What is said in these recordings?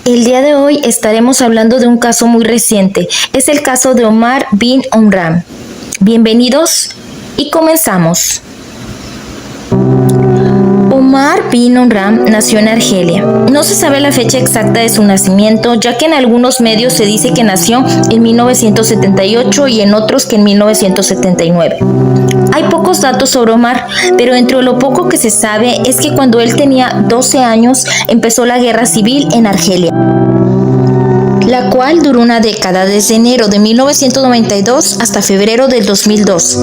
El día de hoy estaremos hablando de un caso muy reciente. Es el caso de Omar bin Omran. Bienvenidos y comenzamos. Omar bin Omran nació en Argelia. No se sabe la fecha exacta de su nacimiento, ya que en algunos medios se dice que nació en 1978 y en otros que en 1979. Hay pocos datos sobre Omar, pero entre lo poco que se sabe es que cuando él tenía 12 años empezó la guerra civil en Argelia, la cual duró una década, desde enero de 1992 hasta febrero del 2002.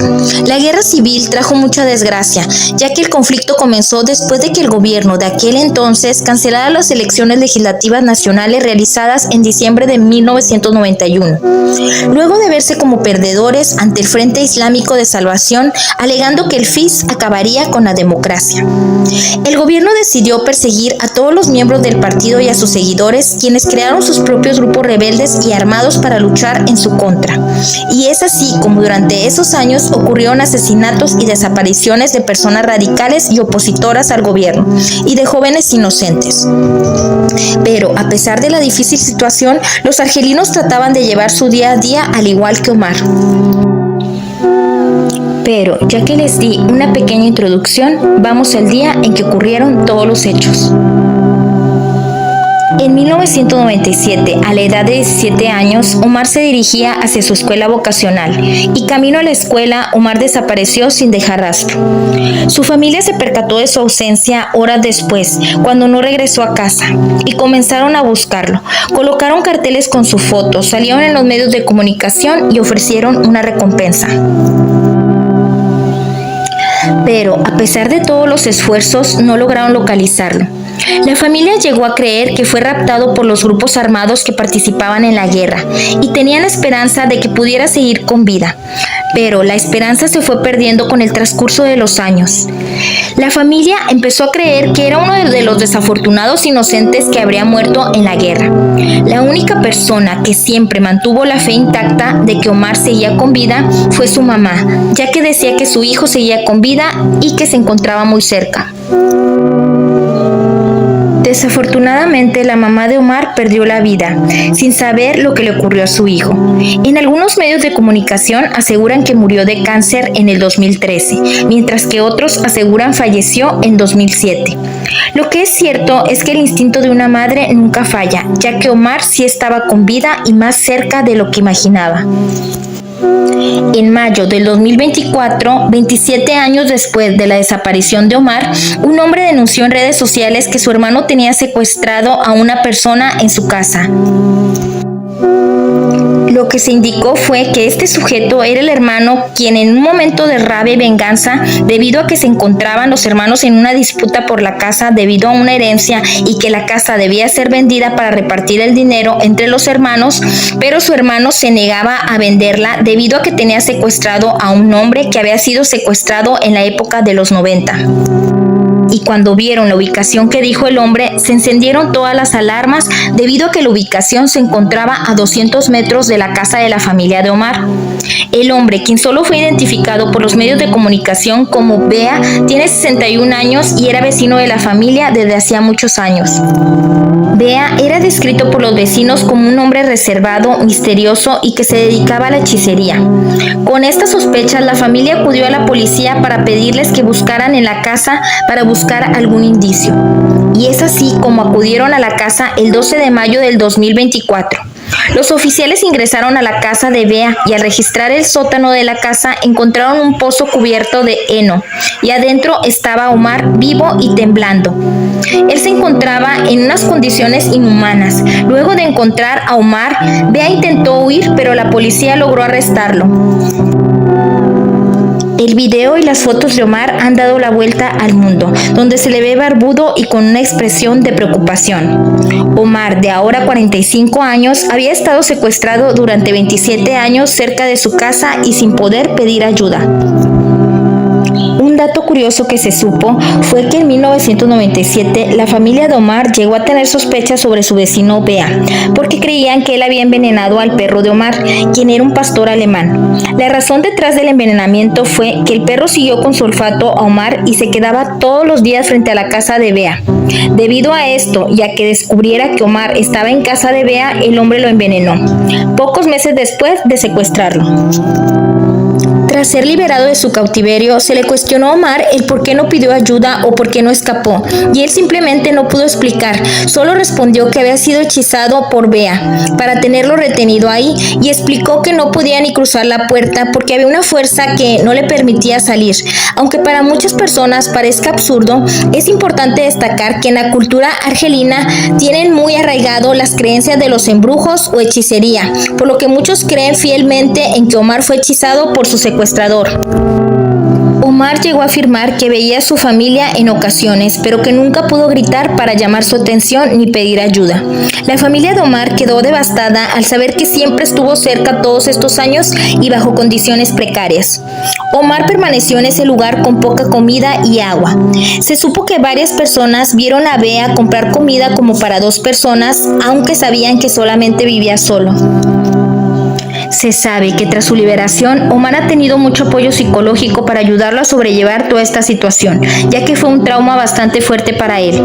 La guerra civil trajo mucha desgracia, ya que el conflicto comenzó después de que el gobierno de aquel entonces cancelara las elecciones legislativas nacionales realizadas en diciembre de 1991, luego de verse como perdedores ante el Frente Islámico de Salvación, alegando que el FIS acabaría con la democracia. El gobierno decidió perseguir a todos los miembros del partido y a sus seguidores, quienes crearon sus propios grupos rebeldes y armados para luchar en su contra. Y es así como durante esos años ocurrieron asesinatos y desapariciones de personas radicales y opositoras al gobierno, y de jóvenes inocentes. Pero a pesar de la difícil situación, los argelinos trataban de llevar su día a día al igual que Omar. Pero ya que les di una pequeña introducción, vamos al día en que ocurrieron todos los hechos. En 1997, a la edad de 17 años, Omar se dirigía hacia su escuela vocacional y camino a la escuela, Omar desapareció sin dejar rastro. Su familia se percató de su ausencia horas después, cuando no regresó a casa, y comenzaron a buscarlo. Colocaron carteles con su foto, salieron en los medios de comunicación y ofrecieron una recompensa. Pero, a pesar de todos los esfuerzos, no lograron localizarlo. La familia llegó a creer que fue raptado por los grupos armados que participaban en la guerra y tenían esperanza de que pudiera seguir con vida, pero la esperanza se fue perdiendo con el transcurso de los años. La familia empezó a creer que era uno de los desafortunados inocentes que habría muerto en la guerra. La única persona que siempre mantuvo la fe intacta de que Omar seguía con vida fue su mamá, ya que decía que su hijo seguía con vida y que se encontraba muy cerca. Desafortunadamente, la mamá de Omar perdió la vida, sin saber lo que le ocurrió a su hijo. En algunos medios de comunicación aseguran que murió de cáncer en el 2013, mientras que otros aseguran falleció en 2007. Lo que es cierto es que el instinto de una madre nunca falla, ya que Omar sí estaba con vida y más cerca de lo que imaginaba. En mayo del 2024, 27 años después de la desaparición de Omar, un hombre denunció en redes sociales que su hermano tenía secuestrado a una persona en su casa. Lo que se indicó fue que este sujeto era el hermano quien, en un momento de rabia y venganza, debido a que se encontraban los hermanos en una disputa por la casa debido a una herencia y que la casa debía ser vendida para repartir el dinero entre los hermanos, pero su hermano se negaba a venderla debido a que tenía secuestrado a un hombre que había sido secuestrado en la época de los 90. Y cuando vieron la ubicación que dijo el hombre, se encendieron todas las alarmas debido a que la ubicación se encontraba a 200 metros de la casa de la familia de Omar. El hombre, quien solo fue identificado por los medios de comunicación como Bea, tiene 61 años y era vecino de la familia desde hacía muchos años. Bea era descrito por los vecinos como un hombre reservado, misterioso y que se dedicaba a la hechicería. Con estas sospechas, la familia acudió a la policía para pedirles que buscaran en la casa para buscar algún indicio. Y es así como acudieron a la casa el 12 de mayo del 2024. Los oficiales ingresaron a la casa de Bea y al registrar el sótano de la casa encontraron un pozo cubierto de heno y adentro estaba Omar vivo y temblando. Él se encontraba en unas condiciones inhumanas. Luego de encontrar a Omar, Bea intentó huir, pero la policía logró arrestarlo. El video y las fotos de Omar han dado la vuelta al mundo, donde se le ve barbudo y con una expresión de preocupación. Omar, de ahora 45 años, había estado secuestrado durante 27 años cerca de su casa y sin poder pedir ayuda. Un dato curioso que se supo fue que en 1997 la familia de Omar llegó a tener sospechas sobre su vecino Bea, porque creían que él había envenenado al perro de Omar, quien era un pastor alemán. La razón detrás del envenenamiento fue que el perro siguió con su olfato a Omar y se quedaba todos los días frente a la casa de Bea. Debido a esto, y a que descubriera que Omar estaba en casa de Bea, el hombre lo envenenó, pocos meses después de secuestrarlo. Tras ser liberado de su cautiverio, se le cuestionó a Omar el por qué no pidió ayuda o por qué no escapó, y él simplemente no pudo explicar, solo respondió que había sido hechizado por Bea para tenerlo retenido ahí, y explicó que no podía ni cruzar la puerta porque había una fuerza que no le permitía salir. Aunque para muchas personas parezca absurdo, es importante destacar que en la cultura argelina tienen muy arraigado las creencias de los embrujos o hechicería, por lo que muchos creen fielmente en que Omar fue hechizado por su secuestrador. Omar llegó a afirmar que veía a su familia en ocasiones, pero que nunca pudo gritar para llamar su atención ni pedir ayuda. La familia de Omar quedó devastada al saber que siempre estuvo cerca todos estos años y bajo condiciones precarias. Omar permaneció en ese lugar con poca comida y agua. Se supo que varias personas vieron a Bea comprar comida como para 2 personas, aunque sabían que solamente vivía solo. Se sabe que tras su liberación, Omar ha tenido mucho apoyo psicológico para ayudarlo a sobrellevar toda esta situación, ya que fue un trauma bastante fuerte para él.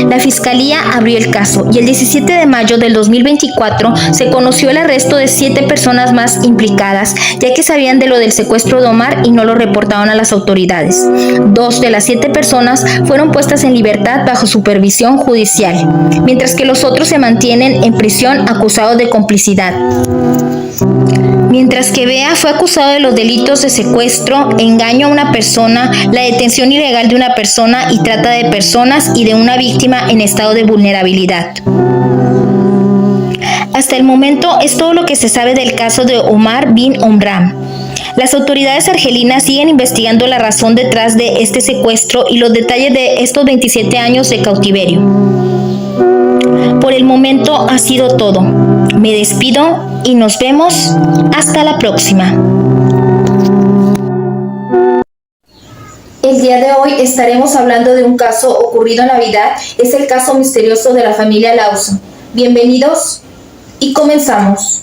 La fiscalía abrió el caso y el 17 de mayo del 2024 se conoció el arresto de 7 personas más implicadas, ya que sabían de lo del secuestro de Omar y no lo reportaron a las autoridades. 2 de las 7 personas fueron puestas en libertad bajo supervisión judicial, mientras que los otros se mantienen en prisión acusados de complicidad. Mientras que Bea fue acusado de los delitos de secuestro, engaño a una persona, la detención ilegal de una persona y trata de personas y de una víctima en estado de vulnerabilidad. Hasta el momento es todo lo que se sabe del caso de Omar bin Omran. Las autoridades argelinas siguen investigando la razón detrás de este secuestro y los detalles de estos 27 años de cautiverio. Por el momento ha sido todo. Me despido y nos vemos hasta la próxima. El día de hoy estaremos hablando de un caso ocurrido en Navidad. Es el caso misterioso de la familia Lawson. Bienvenidos y comenzamos.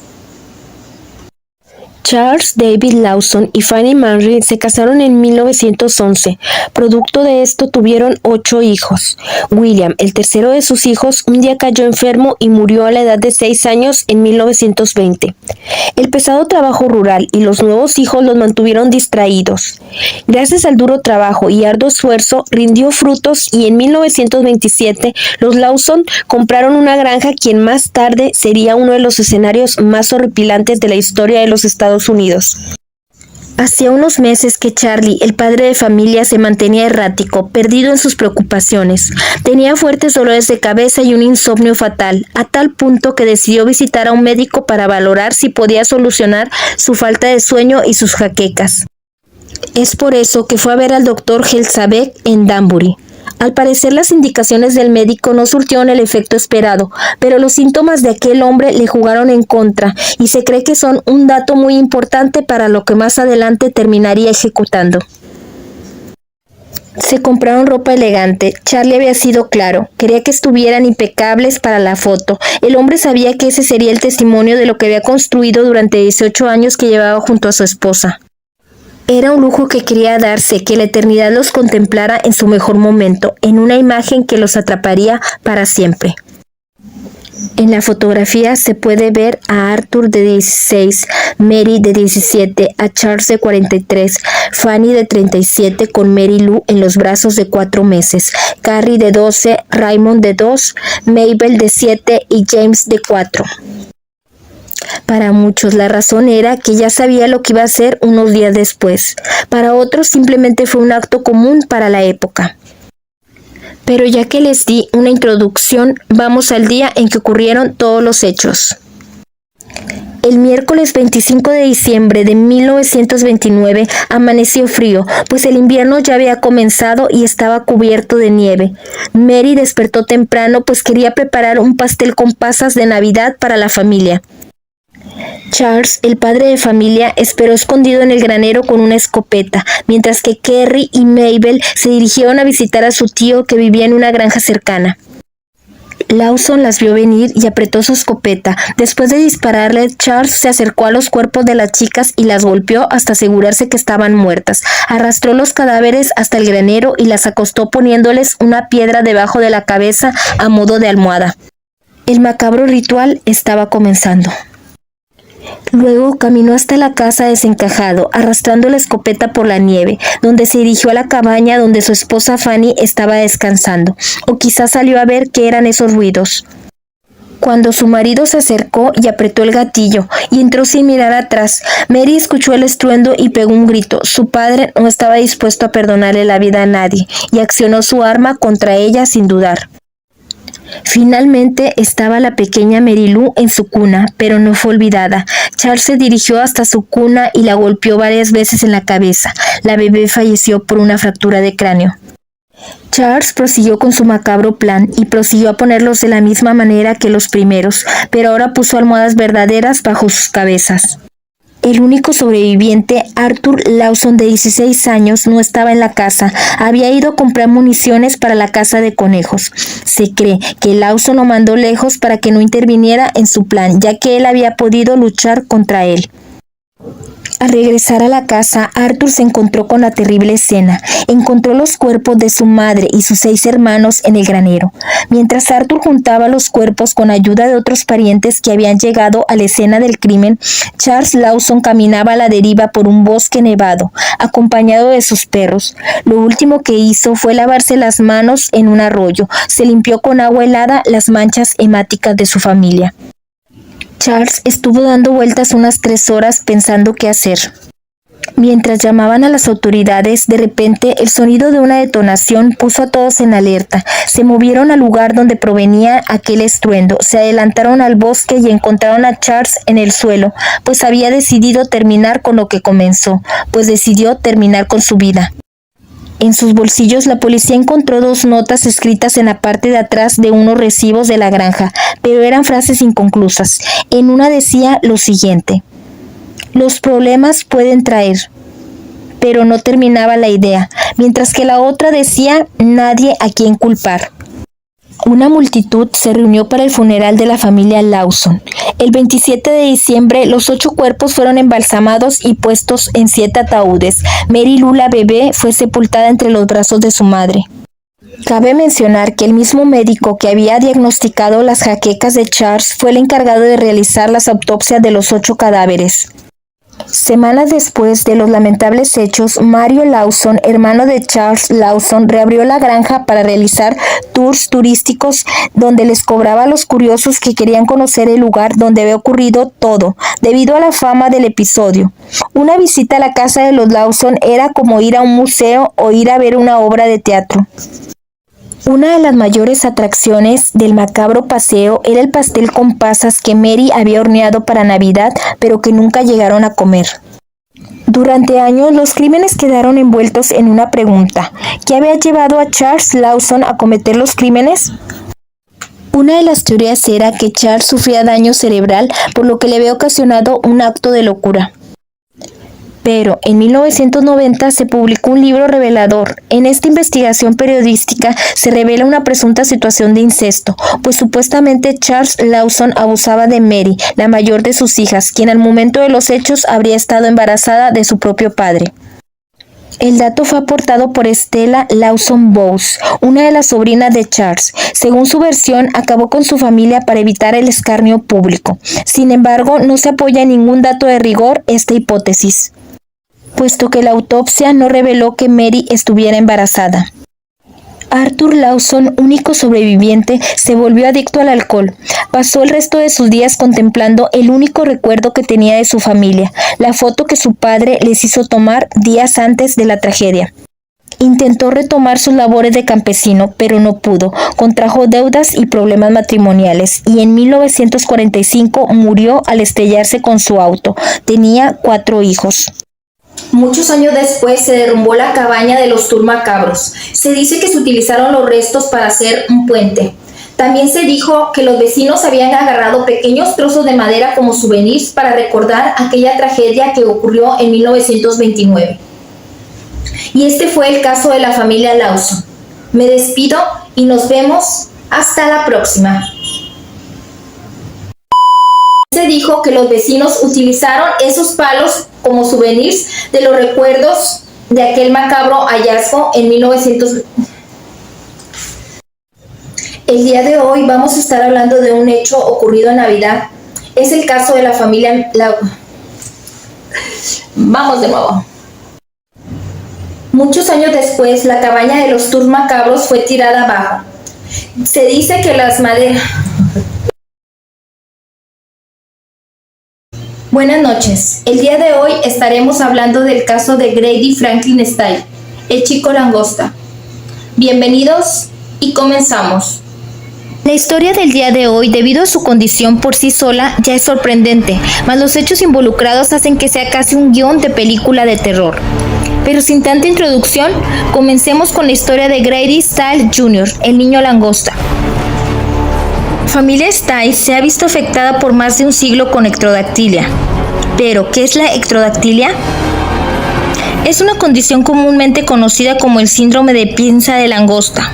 Charles David Lawson y Fanny Manry se casaron en 1911. Producto de esto tuvieron 8 hijos. William, el tercero de sus hijos, un día cayó enfermo y murió a la edad de 6 años en 1920. El pesado trabajo rural y los nuevos hijos los mantuvieron distraídos. Gracias al duro trabajo y arduo esfuerzo, rindió frutos y en 1927 los Lawson compraron una granja quien más tarde sería uno de los escenarios más horripilantes de la historia de los Estados Unidos. Hacía unos meses que Charlie, el padre de familia, se mantenía errático, perdido en sus preocupaciones. Tenía fuertes dolores de cabeza y un insomnio fatal, a tal punto que decidió visitar a un médico para valorar si podía solucionar su falta de sueño y sus jaquecas. Es por eso que fue a ver al doctor Elizabeth en Danbury. Al parecer las indicaciones del médico no surtieron el efecto esperado, pero los síntomas de aquel hombre le jugaron en contra y se cree que son un dato muy importante para lo que más adelante terminaría ejecutando. Se compraron ropa elegante. Charlie había sido claro, quería que estuvieran impecables para la foto. El hombre sabía que ese sería el testimonio de lo que había construido durante 18 años que llevaba junto a su esposa. Era un lujo que quería darse, que la eternidad los contemplara en su mejor momento, en una imagen que los atraparía para siempre. En la fotografía se puede ver a Arthur de 16, Mary de 17, a Charles de 43, Fanny de 37 con Mary Lou en los brazos de 4 meses, Carrie de 12, Raymond de 2, Mabel de 7 y James de 4. Para muchos la razón era que ya sabía lo que iba a hacer unos días después. Para otros simplemente fue un acto común para la época. Pero ya que les di una introducción, vamos al día en que ocurrieron todos los hechos. El miércoles 25 de diciembre de 1929 amaneció frío, pues el invierno ya había comenzado y estaba cubierto de nieve. Mary despertó temprano pues quería preparar un pastel con pasas de Navidad para la familia. Charles, el padre de familia, esperó escondido en el granero con una escopeta, mientras que Kerry y Mabel se dirigieron a visitar a su tío que vivía en una granja cercana. Lawson las vio venir y apretó su escopeta. Después de dispararle, Charles se acercó a los cuerpos de las chicas y las golpeó hasta asegurarse que estaban muertas. Arrastró los cadáveres hasta el granero y las acostó poniéndoles una piedra debajo de la cabeza a modo de almohada. El macabro ritual estaba comenzando. Luego caminó hasta la casa desencajado, arrastrando la escopeta por la nieve, donde se dirigió a la cabaña donde su esposa Fanny estaba descansando, o quizás salió a ver qué eran esos ruidos. Cuando su marido se acercó y apretó el gatillo, y entró sin mirar atrás, Mary escuchó el estruendo y pegó un grito. Su padre no estaba dispuesto a perdonarle la vida a nadie, y accionó su arma contra ella sin dudar. Finalmente estaba la pequeña Mary Lou en su cuna, pero no fue olvidada. Charles se dirigió hasta su cuna y la golpeó varias veces en la cabeza. La bebé falleció por una fractura de cráneo. Charles prosiguió con su macabro plan y prosiguió a ponerlos de la misma manera que los primeros, pero ahora puso almohadas verdaderas bajo sus cabezas. El único sobreviviente, Arthur Lawson, de 16 años, no estaba en la casa. Había ido a comprar municiones para la caza de conejos. Se cree que Lawson lo mandó lejos para que no interviniera en su plan, ya que él había podido luchar contra él. Al regresar a la casa, Arthur se encontró con la terrible escena. Encontró los cuerpos de su madre y sus 6 hermanos en el granero. Mientras Arthur juntaba los cuerpos con ayuda de otros parientes que habían llegado a la escena del crimen, Charles Lawson caminaba a la deriva por un bosque nevado, acompañado de sus perros. Lo último que hizo fue lavarse las manos en un arroyo. Se limpió con agua helada las manchas hemáticas de su familia. Charles estuvo dando vueltas unas 3 horas pensando qué hacer. Mientras llamaban a las autoridades, de repente el sonido de una detonación puso a todos en alerta. Se movieron al lugar donde provenía aquel estruendo, se adelantaron al bosque y encontraron a Charles en el suelo, pues había decidido terminar con lo que comenzó, pues decidió terminar con su vida. En sus bolsillos la policía encontró 2 notas escritas en la parte de atrás de unos recibos de la granja, pero eran frases inconclusas. En una decía lo siguiente: los problemas pueden traer, pero no terminaba la idea, mientras que la otra decía nadie a quien culpar. Una multitud se reunió para el funeral de la familia Lawson. El 27 de diciembre, los 8 cuerpos fueron embalsamados y puestos en 7 ataúdes. Mary Lou, la bebé, fue sepultada entre los brazos de su madre. Cabe mencionar que el mismo médico que había diagnosticado las jaquecas de Charles fue el encargado de realizar las autopsias de los 8 cadáveres. Semanas después de los lamentables hechos, Mario Lawson, hermano de Charles Lawson, reabrió la granja para realizar tours turísticos donde les cobraba a los curiosos que querían conocer el lugar donde había ocurrido todo, debido a la fama del episodio. Una visita a la casa de los Lawson era como ir a un museo o ir a ver una obra de teatro. Una de las mayores atracciones del macabro paseo era el pastel con pasas que Mary había horneado para Navidad, pero que nunca llegaron a comer. Durante años, los crímenes quedaron envueltos en una pregunta: ¿qué había llevado a Charles Lawson a cometer los crímenes? Una de las teorías era que Charles sufría daño cerebral, por lo que le había ocasionado un acto de locura. Pero en 1990 se publicó un libro revelador. En esta investigación periodística se revela una presunta situación de incesto, pues supuestamente Charles Lawson abusaba de Mary, la mayor de sus hijas, quien al momento de los hechos habría estado embarazada de su propio padre. El dato fue aportado por Stella Lawson Bowes, una de las sobrinas de Charles. Según su versión, acabó con su familia para evitar el escarnio público. Sin embargo, no se apoya en ningún dato de rigor esta hipótesis, puesto que la autopsia no reveló que Mary estuviera embarazada. Arthur Lawson, único sobreviviente, se volvió adicto al alcohol. Pasó el resto de sus días contemplando el único recuerdo que tenía de su familia, la foto que su padre les hizo tomar días antes de la tragedia. Intentó retomar sus labores de campesino, pero no pudo. Contrajo deudas y problemas matrimoniales, y en 1945 murió al estrellarse con su auto. Tenía 4 hijos. Muchos años después se derrumbó la cabaña de los Tours Macabros. Se dice que se utilizaron los restos para hacer un puente. También se dijo que los vecinos habían agarrado pequeños trozos de madera como souvenirs para recordar aquella tragedia que ocurrió en 1929. Y este fue el caso de la familia Lawson. Me despido y nos vemos hasta la próxima. Se dijo que los vecinos utilizaron esos palos como souvenirs de los recuerdos de aquel macabro hallazgo en 1900. El día de hoy vamos a estar hablando de un hecho ocurrido en Navidad. Es el caso de la familia Vamos de nuevo. Muchos años después, la cabaña de los Tours macabros fue tirada abajo. Se dice que las maderas... Buenas noches. El día de hoy estaremos hablando del caso de Grady Franklin Stiles, el chico langosta. Bienvenidos y comenzamos. La historia del día de hoy, debido a su condición por sí sola, ya es sorprendente, mas los hechos involucrados hacen que sea casi un guión de película de terror. Pero sin tanta introducción, comencemos con la historia de Grady Stiles Jr., el niño langosta. La familia Stiles se ha visto afectada por más de un siglo con ectrodactilia. ¿Pero qué es la ectrodactilia? Es una condición comúnmente conocida como el síndrome de pinza de langosta,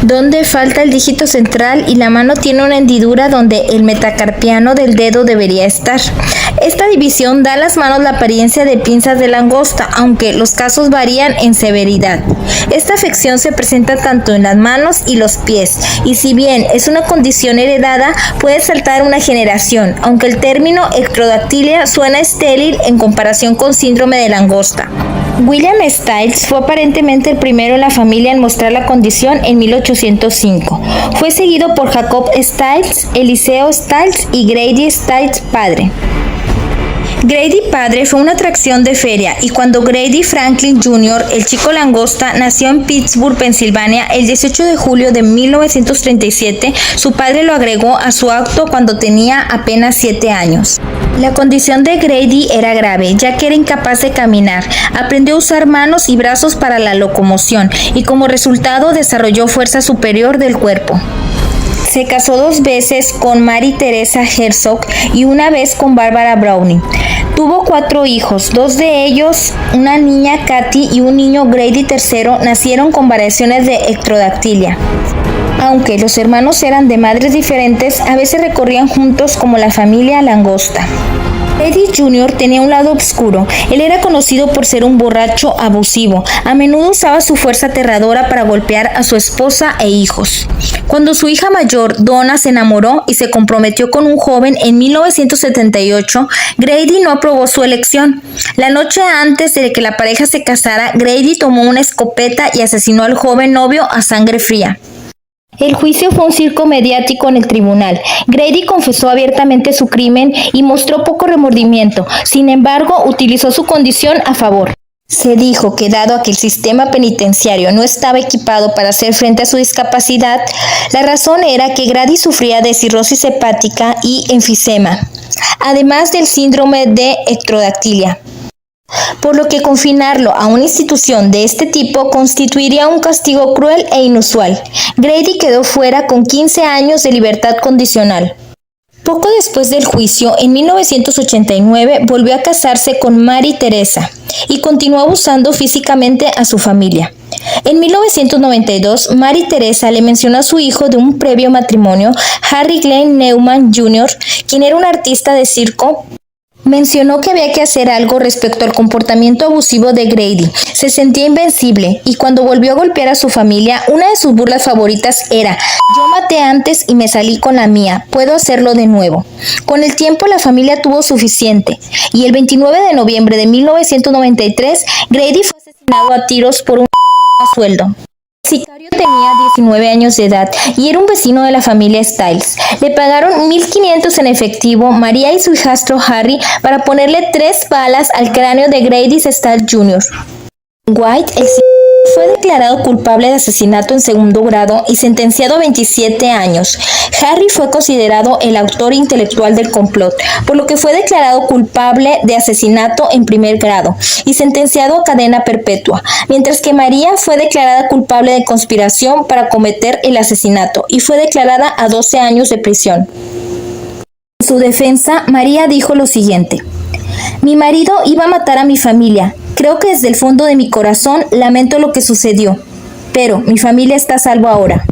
donde falta el dígito central y la mano tiene una hendidura donde el metacarpiano del dedo debería estar. Esta división da a las manos la apariencia de pinzas de langosta, aunque los casos varían en severidad. Esta afección se presenta tanto en las manos y los pies, y si bien es una condición heredada, puede saltar una generación, aunque el término ectrodactilia suena estéril en comparación con síndrome de langosta. William Stiles fue aparentemente el primero en la familia en mostrar la condición en 1805. Fue seguido por Jacob Stiles, Eliseo Stiles y Grady Stiles padre. Grady padre fue una atracción de feria y cuando Grady Franklin Jr., el chico langosta, nació en Pittsburgh, Pensilvania, el 18 de julio de 1937, su padre lo agregó a su acto cuando tenía apenas 7 años. La condición de Grady era grave, ya que era incapaz de caminar. Aprendió a usar manos y brazos para la locomoción y como resultado desarrolló fuerza superior del cuerpo. Se casó 2 veces con Mary Teresa Herzog y una vez con Barbara Browning. Tuvo 4 hijos, 2 de ellos, una niña Katy y un niño Grady III, nacieron con variaciones de ectrodactilia. Aunque los hermanos eran de madres diferentes, a veces recorrían juntos como la familia langosta. Grady Jr. tenía un lado oscuro. Él era conocido por ser un borracho abusivo. A menudo usaba su fuerza aterradora para golpear a su esposa e hijos. Cuando su hija mayor, Donna, se enamoró y se comprometió con un joven en 1978, Grady no aprobó su elección. La noche antes de que la pareja se casara, Grady tomó una escopeta y asesinó al joven novio a sangre fría. El juicio fue un circo mediático en el tribunal. Grady confesó abiertamente su crimen y mostró poco remordimiento. Sin embargo, utilizó su condición a favor. Se dijo que dado a que el sistema penitenciario no estaba equipado para hacer frente a su discapacidad, la razón era que Grady sufría de cirrosis hepática y enfisema, además del síndrome de ectrodactilia, por lo que confinarlo a una institución de este tipo constituiría un castigo cruel e inusual. Grady quedó fuera con 15 años de libertad condicional. Poco después del juicio, en 1989, volvió a casarse con Mary Teresa y continuó abusando físicamente a su familia. En 1992, Mary Teresa le mencionó a su hijo de un previo matrimonio, Harry Glenn Newman Jr., quien era un artista de circo. Mencionó que había que hacer algo respecto al comportamiento abusivo de Grady. Se sentía invencible y cuando volvió a golpear a su familia, una de sus burlas favoritas era: "Yo maté antes y me salí con la mía, puedo hacerlo de nuevo". Con el tiempo la familia tuvo suficiente y el 29 de noviembre de 1993, Grady fue asesinado a tiros por un a sueldo. El sicario tenía 19 años de edad y era un vecino de la familia Stiles. Le pagaron $1,500 en efectivo María y su hijastro Harry para ponerle 3 balas al cráneo de Grady Stiles Jr. White, el fue declarado culpable de asesinato en segundo grado y sentenciado a 27 años. Harry fue considerado el autor intelectual del complot, por lo que fue declarado culpable de asesinato en primer grado y sentenciado a cadena perpetua, mientras que María fue declarada culpable de conspiración para cometer el asesinato y fue declarada a 12 años de prisión. En su defensa, María dijo lo siguiente: mi marido iba a matar a mi familia. Creo que desde el fondo de mi corazón lamento lo que sucedió, pero mi familia está a salvo ahora.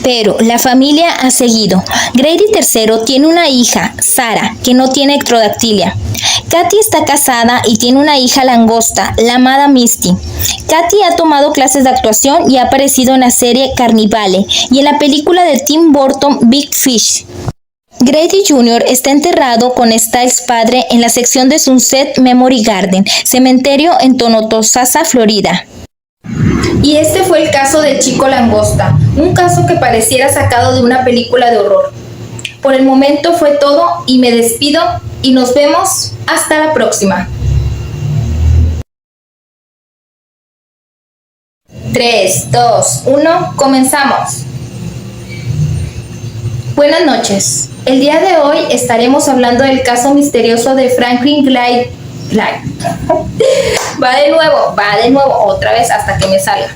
Pero la familia ha seguido. Grady III tiene una hija, Sarah, que no tiene ectrodactilia. Katy está casada y tiene una hija langosta, la amada Misty. Katy ha tomado clases de actuación y ha aparecido en la serie Carnivale y en la película de Tim Burton Big Fish. Grady Jr. está enterrado con Styles padre en la sección de Sunset Memory Garden, cementerio en Tonotosasa, Florida. Y este fue el caso del chico langosta, un caso que pareciera sacado de una película de horror. Por el momento fue todo y me despido y nos vemos hasta la próxima. 3, 2, 1, comenzamos. Buenas noches. El día de hoy estaremos hablando del caso misterioso de Franklin Glyde. Va de nuevo, otra vez hasta que me salga.